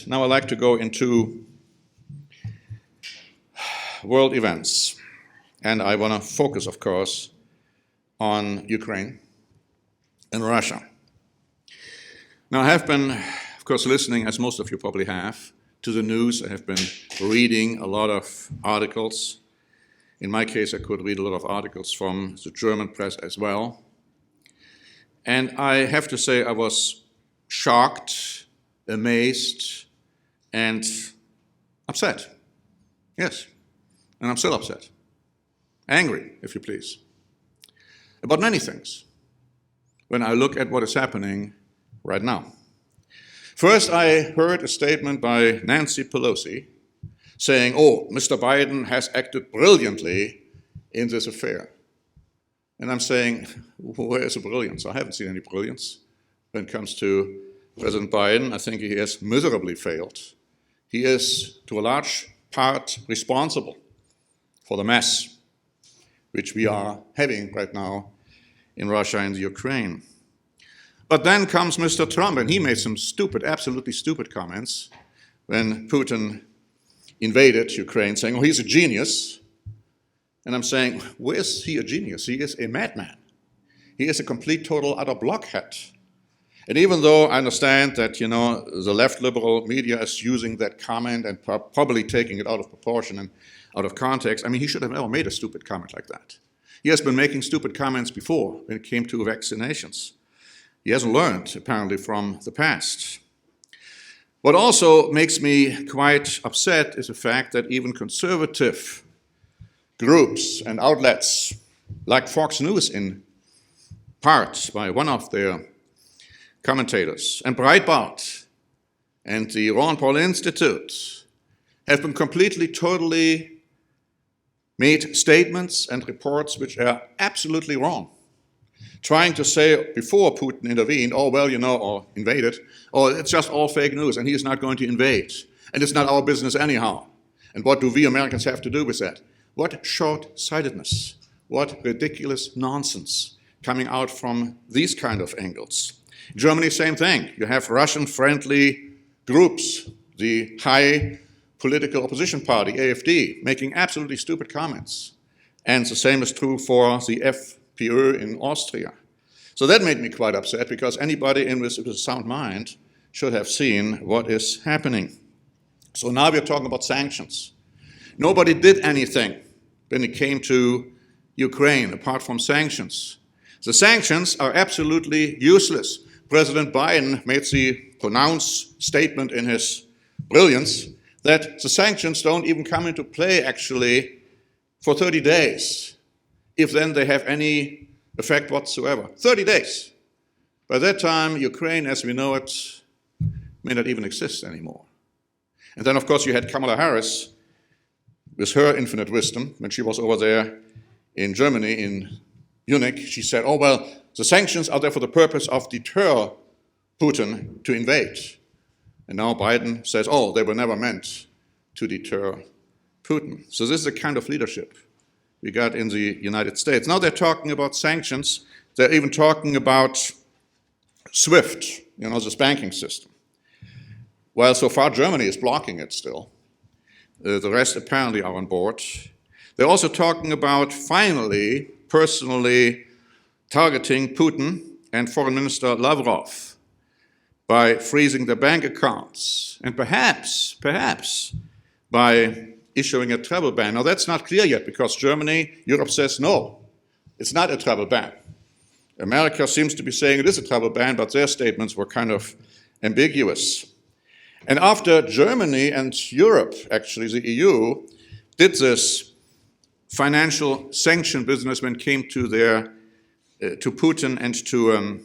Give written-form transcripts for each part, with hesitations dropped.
Now I'd like to go into world events. And I want to focus, of course, on Ukraine and Russia. Now, I have been, of course, listening, as most of you probably have, to the news. I have been reading a lot of articles. In my case, I could read a lot of articles from the German press as well. And I have to say I was shocked, amazed, and upset. Yes, and I'm still upset. Angry, if you please, about many things when I look at what is happening right now. First, I heard a statement by Nancy Pelosi saying, oh, Mr. Biden has acted brilliantly in this affair. And I'm saying, where is the brilliance? I haven't seen any brilliance when it comes to President Biden. I think he has miserably failed. He is, to a large part, responsible for the mess which we are having right now in Russia and the Ukraine. But then comes Mr. Trump, and he made some stupid, absolutely stupid comments when Putin invaded Ukraine, saying, oh, he's a genius. And I'm saying, where is he a genius? He is a madman. He is a complete, total, utter blockhead. And even though I understand that, the left liberal media is using that comment and probably taking it out of proportion and out of context, he should have never made a stupid comment like that. He has been making stupid comments before when it came to vaccinations. He hasn't learned, apparently, from the past. What also makes me quite upset is the fact that even conservative groups and outlets, like Fox News in part by one of their commentators, and Breitbart and the Ron Paul Institute, have been completely, totally made statements and reports which are absolutely wrong. Trying to say before Putin intervened, or invaded, it's just all fake news and he is not going to invade. And it's not our business anyhow. And what do we Americans have to do with that? What short-sightedness, what ridiculous nonsense coming out from these kind of angles. Germany, same thing. You have Russian-friendly groups, the high political opposition party, AfD, making absolutely stupid comments. And the same is true for the FPÖ in Austria. So that made me quite upset, because anybody with a sound mind should have seen what is happening. So now we're talking about sanctions. Nobody did anything when it came to Ukraine, apart from sanctions. The sanctions are absolutely useless. President Biden made the pronounced statement in his brilliance that the sanctions don't even come into play, actually, for 30 days, if then they have any effect whatsoever. 30 days. By that time, Ukraine, as we know it, may not even exist anymore. And then, of course, you had Kamala Harris, with her infinite wisdom, when she was over there in Germany, in Munich. She said, the sanctions are there for the purpose of deter Putin to invade. And now Biden says, they were never meant to deter Putin. So this is the kind of leadership we got in the United States. Now they're talking about sanctions. They're even talking about SWIFT, this banking system. Well, so far Germany is blocking it still. The rest apparently are on board. They're also talking about finally, personally targeting Putin and Foreign Minister Lavrov by freezing their bank accounts and perhaps by issuing a travel ban. Now that's not clear yet, because Europe says no, it's not a travel ban. America seems to be saying it is a travel ban, but their statements were kind of ambiguous. And after Germany and Europe, actually the EU, did this financial sanction business when it came to Putin and to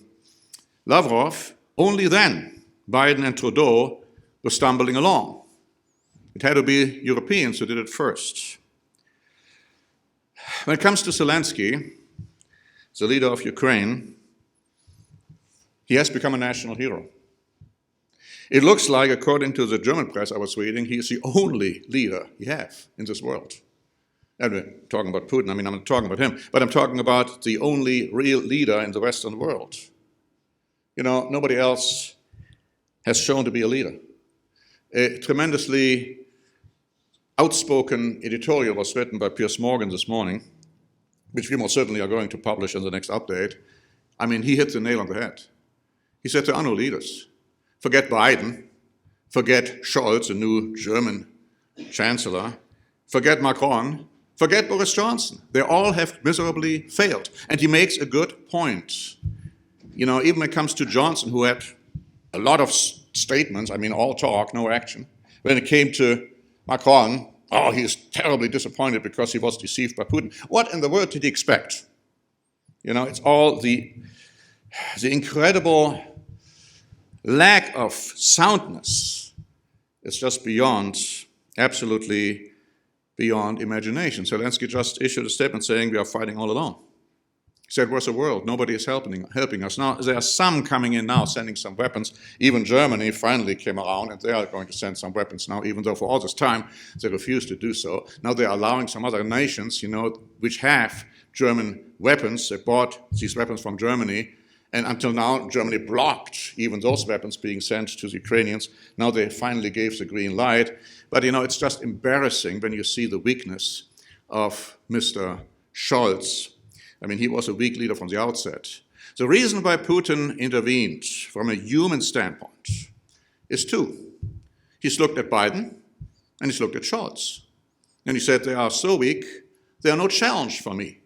Lavrov, only then Biden and Trudeau were stumbling along. It had to be Europeans who did it first. When it comes to Zelensky, the leader of Ukraine, he has become a national hero. It looks like, according to the German press I was reading, he is the only leader we have in this world. And we're talking about Putin, I'm not talking about him, but I'm talking about the only real leader in the Western world. Nobody else has shown to be a leader. A tremendously outspoken editorial was written by Piers Morgan this morning, which we most certainly are going to publish in the next update. I mean, he hit the nail on the head. He said to our new leaders, forget Biden, forget Scholz, the new German chancellor, forget Macron, forget Boris Johnson. They all have miserably failed. And he makes a good point. You know, even when it comes to Johnson, who had a lot of statements, I mean, all talk, no action. When it came to Macron, oh, he's terribly disappointed because he was deceived by Putin. What in the world did he expect? You know, it's all the incredible lack of soundness. It's just beyond, absolutely beyond imagination. Zelensky just issued a statement saying we are fighting all alone. He said, where's the world? Nobody is helping us. Now, there are some coming in now, sending some weapons. Even Germany finally came around, and they are going to send some weapons now, even though for all this time they refused to do so. Now they are allowing some other nations, you know, which have German weapons. They bought these weapons from Germany, and until now, Germany blocked even those weapons being sent to the Ukrainians. Now they finally gave the green light. But, you know, it's just embarrassing when you see the weakness of Mr. Scholz. I mean, he was a weak leader from the outset. The reason why Putin intervened from a human standpoint is two. He's looked at Biden and he's looked at Scholz. And he said, they are so weak, they are no challenge for me.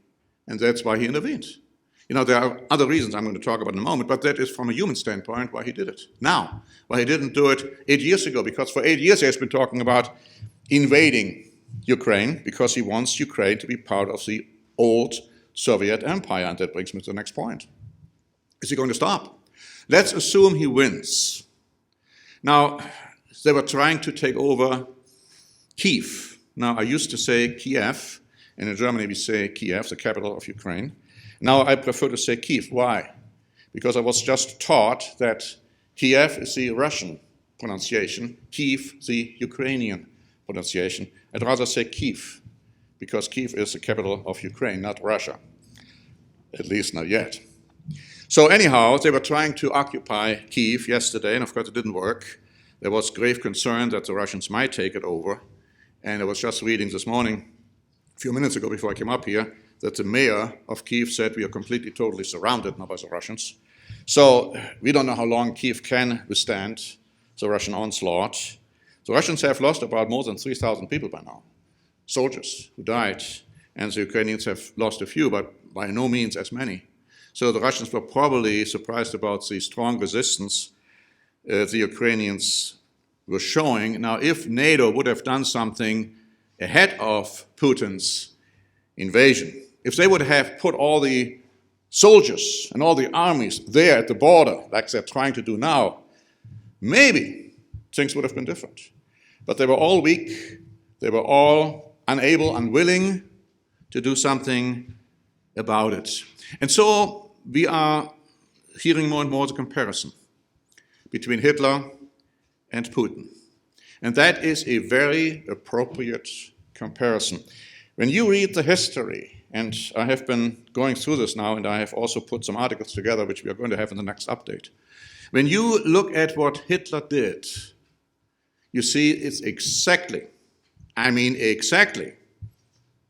And that's why he intervened. You know, there are other reasons I'm going to talk about in a moment, but that is from a human standpoint why he did it. Now, why he didn't do it 8 years ago, because for 8 years he has been talking about invading Ukraine because he wants Ukraine to be part of the old Soviet Empire, and that brings me to the next point. Is he going to stop? Let's assume he wins. Now, they were trying to take over Kyiv. Now, I used to say Kiev, and in Germany we say Kiev, the capital of Ukraine. Now I prefer to say Kyiv. Why? Because I was just taught that Kiev is the Russian pronunciation, Kyiv the Ukrainian pronunciation. I'd rather say Kyiv, because Kyiv is the capital of Ukraine, not Russia, at least not yet. So anyhow, they were trying to occupy Kyiv yesterday, and of course it didn't work. There was grave concern that the Russians might take it over, and I was just reading this morning, a few minutes ago before I came up here, that the mayor of Kyiv said we are completely, totally surrounded now by the Russians. So we don't know how long Kyiv can withstand the Russian onslaught. The Russians have lost about more than 3,000 people by now. Soldiers who died, and the Ukrainians have lost a few, but by no means as many. So the Russians were probably surprised about the strong resistance the Ukrainians were showing. Now, if NATO would have done something ahead of Putin's invasion, if they would have put all the soldiers and all the armies there at the border, like they're trying to do now, maybe things would have been different. But they were all weak. They were all unable, unwilling to do something about it. And so we are hearing more and more the comparison between Hitler and Putin. And that is a very appropriate comparison. When you read the history, and I have been going through this now, and I have also put some articles together, which we are going to have in the next update. When you look at what Hitler did, you see it's exactly, I mean exactly,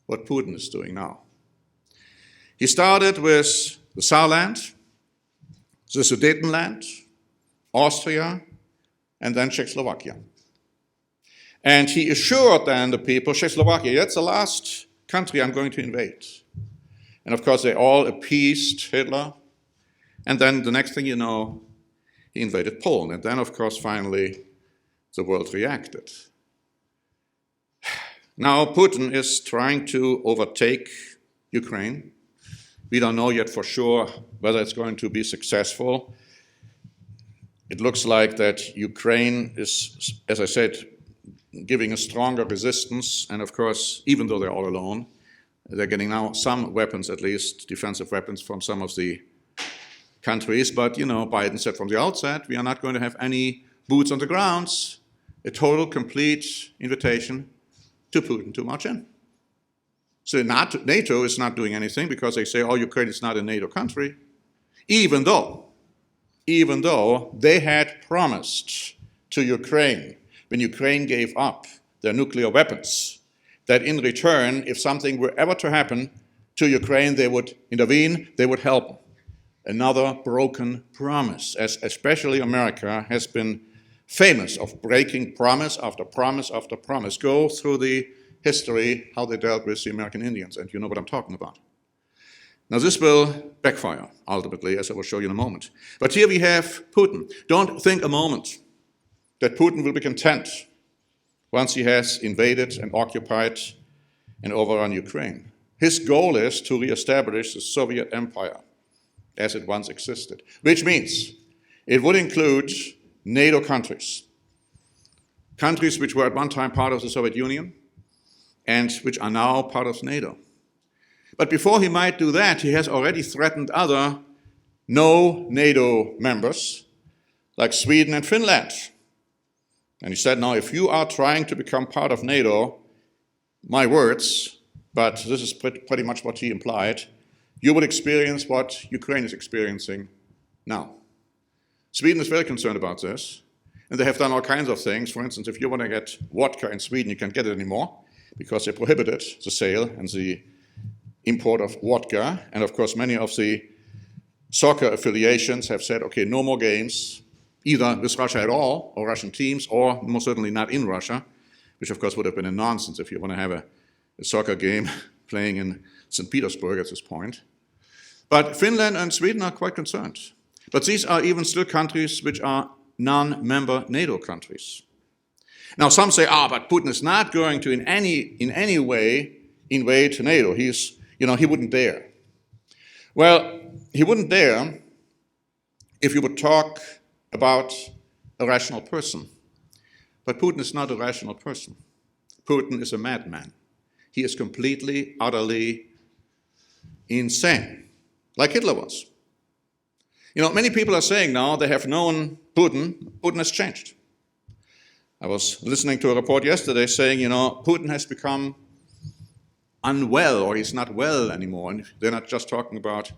what Putin is doing now. He started with the Saarland, the Sudetenland, Austria, and then Czechoslovakia. And he assured then the people, Czechoslovakia, that's the last country I'm going to invade. And of course, they all appeased Hitler. And then the next thing you know, he invaded Poland. And then, of course, finally, the world reacted. Now, Putin is trying to overtake Ukraine. We don't know yet for sure whether it's going to be successful. It looks like that Ukraine is, as I said, giving a stronger resistance. And of course, even though they're all alone, they're getting now some weapons, at least defensive weapons, from some of the countries. But, you know, Biden said from the outset, we are not going to have any boots on the grounds, a total, complete invitation to Putin to march in. So NATO is not doing anything because they say, oh, Ukraine is not a NATO country, even though they had promised to Ukraine when Ukraine gave up their nuclear weapons, that in return, if something were ever to happen to Ukraine, they would intervene, they would help. Another broken promise, as especially America has been famous of breaking promise after promise after promise. Go through the history, how they dealt with the American Indians, and you know what I'm talking about. Now this will backfire, ultimately, as I will show you in a moment. But here we have Putin. Don't think a moment that Putin will be content once he has invaded and occupied and overrun Ukraine. His goal is to reestablish the Soviet Empire as it once existed, which means it would include NATO countries, countries which were at one time part of the Soviet Union and which are now part of NATO. But before he might do that, he has already threatened other no-NATO members, like Sweden and Finland. And he said, now, if you are trying to become part of NATO, my words, but this is pretty much what he implied, you will experience what Ukraine is experiencing now. Sweden is very concerned about this, and they have done all kinds of things. For instance, if you want to get vodka in Sweden, you can't get it anymore because they prohibited the sale and the import of vodka. And of course, many of the soccer affiliations have said, okay, no more games, either with Russia at all, or Russian teams, or most certainly not in Russia, which of course would have been a nonsense if you want to have a soccer game playing in St. Petersburg at this point. But Finland and Sweden are quite concerned. But these are even still countries which are non-member NATO countries. Now some say, but Putin is not going to in any way invade NATO. He wouldn't dare. Well, he wouldn't dare if you would talk about a rational person. But Putin is not a rational person. Putin is a madman. He is completely, utterly insane, like Hitler was. Many people are saying now they have known Putin. Putin has changed. I was listening to a report yesterday saying, Putin has become unwell, or he's not well anymore. And they're not just talking about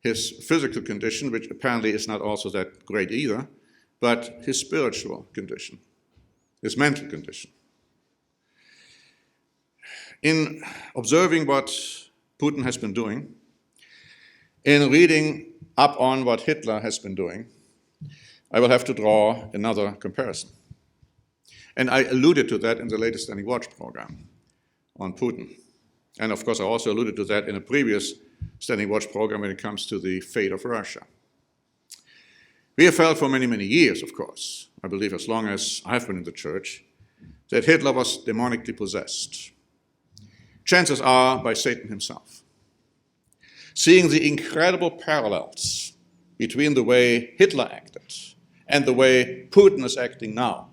his physical condition, which apparently is not also that great either, but his spiritual condition, his mental condition. In observing what Putin has been doing, in reading up on what Hitler has been doing, I will have to draw another comparison. And I alluded to that in the latest Standing Watch program on Putin. And of course, I also alluded to that in a previous Standing Watch program when it comes to the fate of Russia. We have felt for many, many years, of course, I believe as long as I've been in the church, that Hitler was demonically possessed. Chances are by Satan himself. Seeing the incredible parallels between the way Hitler acted and the way Putin is acting now,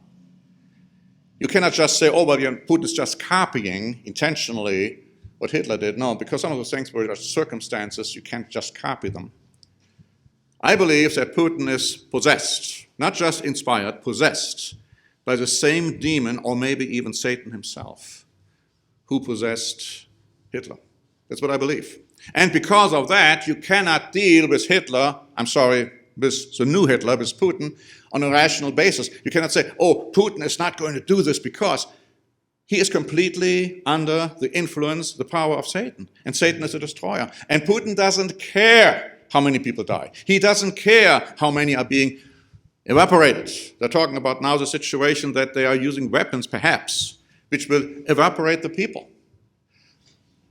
you cannot just say, Putin is just copying intentionally what Hitler did. No, because some of those things were just circumstances, you can't just copy them. I believe that Putin is possessed, not just inspired, possessed by the same demon, or maybe even Satan himself, who possessed Hitler. That's what I believe. And because of that, you cannot deal with Hitler, with the new Hitler, with Putin, on a rational basis. You cannot say, Putin is not going to do this because he is completely under the influence, the power of Satan. And Satan is a destroyer. And Putin doesn't care how many people die. He doesn't care how many are being evaporated. They're talking about now the situation that they are using weapons, perhaps, which will evaporate the people.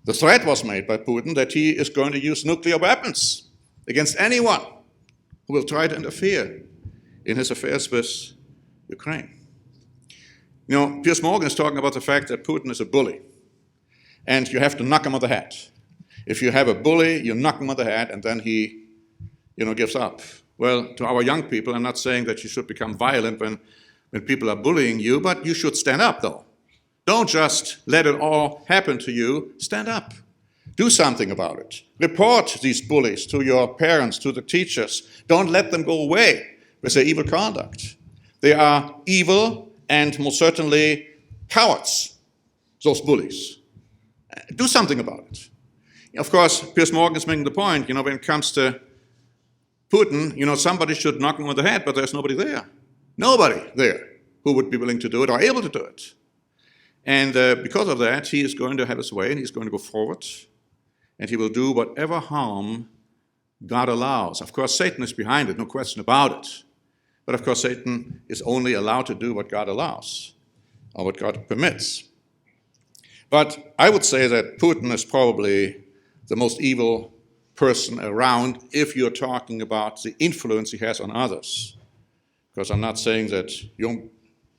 The threat was made by Putin that he is going to use nuclear weapons against anyone who will try to interfere in his affairs with Ukraine. Piers Morgan is talking about the fact that Putin is a bully, and you have to knock him on the head. If you have a bully, you knock him on the head, and then he, gives up. Well, to our young people, I'm not saying that you should become violent when people are bullying you, but you should stand up, though. Don't just let it all happen to you. Stand up. Do something about it. Report these bullies to your parents, to the teachers. Don't let them go away with their evil conduct. They are evil and most certainly cowards, those bullies. Do something about it. Of course, Piers Morgan is making the point, when it comes to Putin, somebody should knock him on the head, but there's nobody there. Nobody there who would be willing to do it or able to do it. And because of that, he is going to have his way, and he's going to go forward, and he will do whatever harm God allows. Of course, Satan is behind it, no question about it. But of course, Satan is only allowed to do what God allows, or what God permits. But I would say that Putin is probably the most evil person around if you're talking about the influence he has on others. Because I'm not saying that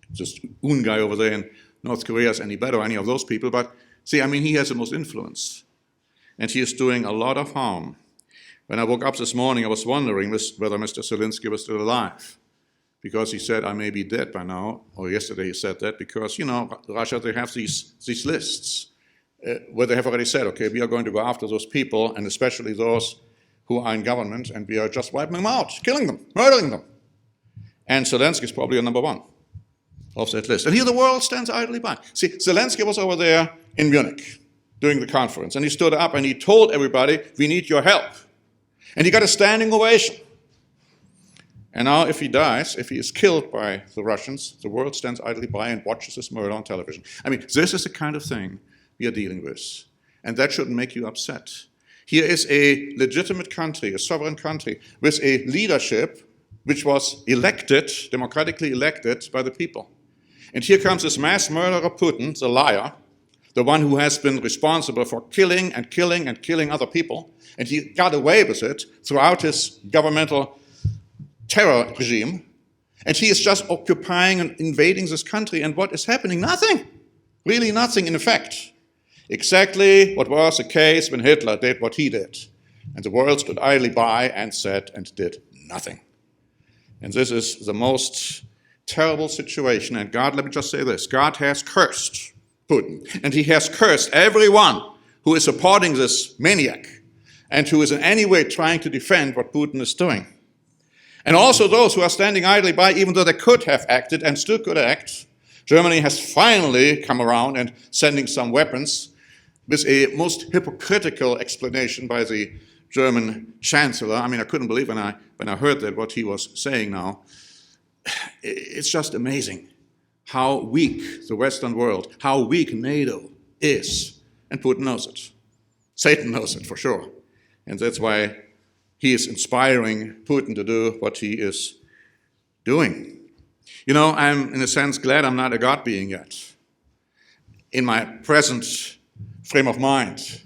this Un guy over there in North Korea is any better or any of those people, but see, I mean, he has the most influence. And he is doing a lot of harm. When I woke up this morning, I was wondering whether Mr. Zelensky was still alive. Because he said, I may be dead by now, or yesterday he said that, because, you know, Russia, they have these lists where they have already said, okay, we are going to go after those people, and especially those who are in government, and we are just wiping them out, killing them, murdering them. And Zelensky is probably number one of that list. And here the world stands idly by. See, Zelensky was over there in Munich during the conference, and he stood up and he told everybody, we need your help. And he got a standing ovation. And now if he dies, if he is killed by the Russians, the world stands idly by and watches his murder on television. I mean, this is the kind of thing we are dealing with. And that shouldn't make you upset. Here is a legitimate country, a sovereign country, with a leadership which was elected, democratically elected by the people. And here comes this mass murderer Putin, the liar, the one who has been responsible for killing and killing and killing other people. And he got away with it throughout his governmental terror regime, and he is just occupying and invading this country, and what is happening? Nothing. Really nothing, in effect. Exactly what was the case when Hitler did what he did. And the world stood idly by and said and did nothing. And this is the most terrible situation, and God, let me just say this, God has cursed Putin, and he has cursed everyone who is supporting this maniac, and who is in any way trying to defend what Putin is doing. And also those who are standing idly by, even though they could have acted and still could act. Germany has finally come around and sending some weapons with a most hypocritical explanation by the German chancellor. I mean, I couldn't believe when I heard that what he was saying now. It's just amazing how weak the Western world, how weak NATO is. And Putin knows it. Satan knows it for sure. And that's why he is inspiring Putin to do what he is doing. You know, I'm, in a sense, glad I'm not a God being yet. In my present frame of mind,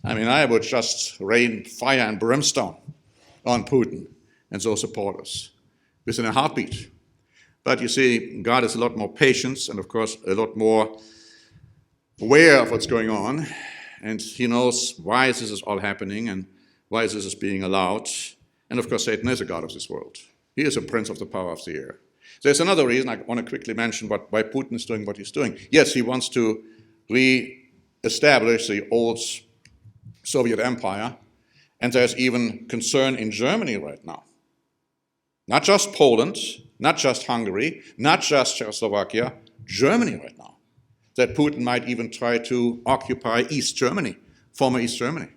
I mean, I would just rain fire and brimstone on Putin and those supporters within a heartbeat. But you see, God is a lot more patient and, of course, a lot more aware of what's going on. And he knows why this is all happening and why this is being allowed. And of course, Satan is a god of this world. He is a prince of the power of the air. There's another reason I want to quickly mention why Putin is doing what he's doing. Yes, he wants to re-establish the old Soviet empire, and there's even concern in Germany right now. Not just Poland, not just Hungary, not just Czechoslovakia, Germany right now. That Putin might even try to occupy East Germany, former East Germany.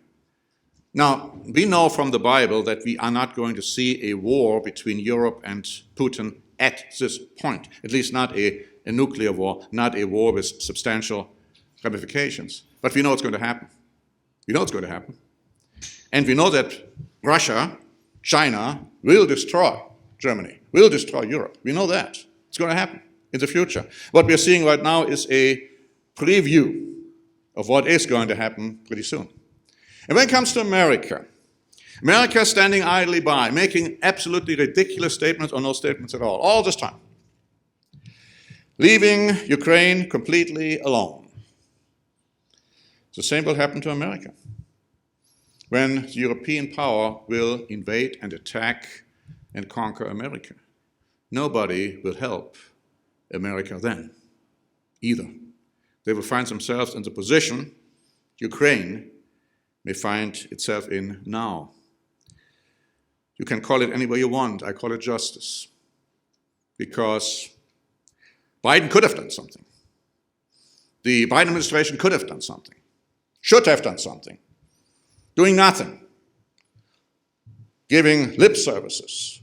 Now, we know from the Bible that we are not going to see a war between Europe and Putin at this point, at least not a nuclear war, not a war with substantial ramifications. But we know it's going to happen. We know it's going to happen. And we know that Russia, China, will destroy Germany, will destroy Europe. We know that. It's going to happen in the future. What we are seeing right now is a preview of what is going to happen pretty soon. And when it comes to America, America is standing idly by, making absolutely ridiculous statements or no statements at all this time. Leaving Ukraine completely alone. The same will happen to America. When the European power will invade and attack and conquer America, nobody will help America then, either. They will find themselves in the position Ukraine may find itself in now. You can call it any way you want. I call it justice. Because Biden could have done something. The Biden administration could have done something. Should have done something. Doing nothing. Giving lip services.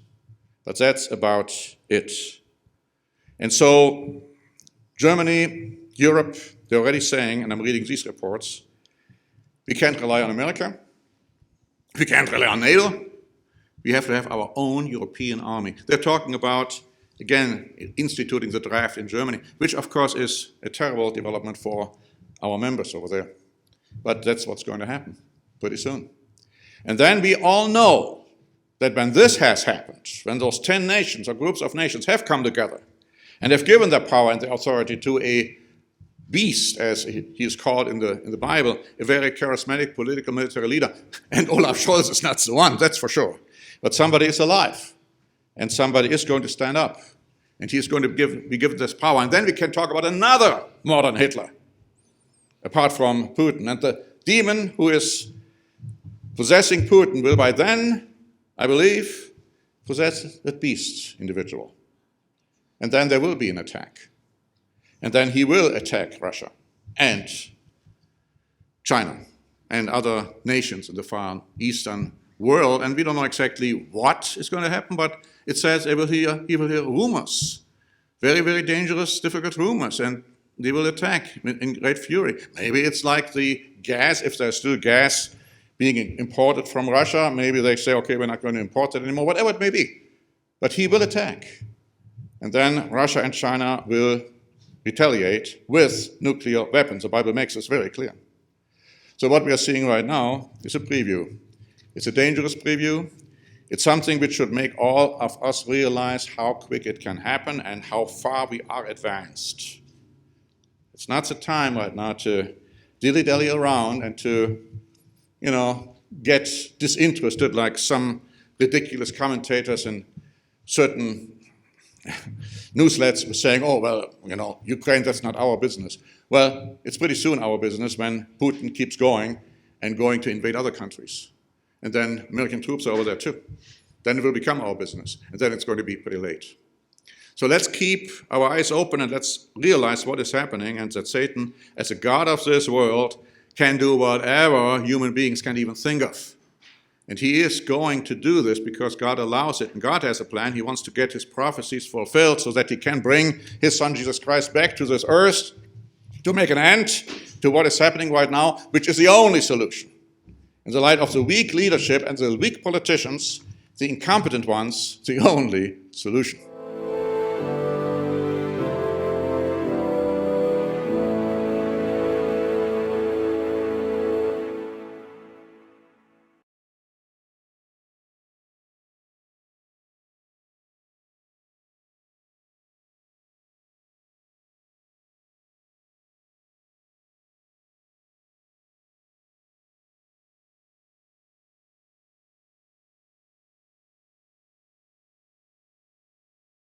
But that's about it. And so Germany, Europe, they're already saying, and I'm reading these reports, we can't rely on America, we can't rely on NATO, we have to have our own European army. They're talking about, again, instituting the draft in Germany, which of course is a terrible development for our members over there. But that's what's going to happen pretty soon. And then we all know that when this has happened, when those 10 nations or groups of nations have come together and have given their power and their authority to a beast, as he is called in the Bible, a very charismatic political military leader, and Olaf Scholz is not the one, that's for sure. But somebody is alive, and somebody is going to stand up, and he's going to be given this power. And then we can talk about another modern Hitler, apart from Putin. And the demon who is possessing Putin will by then, I believe, possess the beast individual. And then there will be an attack. And then he will attack Russia and China and other nations in the Far Eastern world. And we don't know exactly what is going to happen, but it says he will hear rumors, very, very dangerous, difficult rumors, and they will attack in great fury. Maybe it's like the gas, if there's still gas being imported from Russia, maybe they say, okay, we're not going to import it anymore, whatever it may be. But he will attack. And then Russia and China will retaliate with nuclear weapons. The Bible makes this very clear. So what we are seeing right now is a preview. It's a dangerous preview. It's something which should make all of us realize how quick it can happen and how far we are advanced. It's not the time right now to dilly-dally around and to, get disinterested like some ridiculous commentators in certain newsletters were saying, oh, well, Ukraine, that's not our business. Well, it's pretty soon our business when Putin keeps going to invade other countries. And then American troops are over there too. Then it will become our business. And then it's going to be pretty late. So let's keep our eyes open and let's realize what is happening and that Satan, as a god of this world, can do whatever human beings can even think of. And he is going to do this because God allows it. And God has a plan. He wants to get his prophecies fulfilled so that he can bring his son Jesus Christ back to this earth to make an end to what is happening right now, which is the only solution. In the light of the weak leadership and the weak politicians, the incompetent ones, the only solution.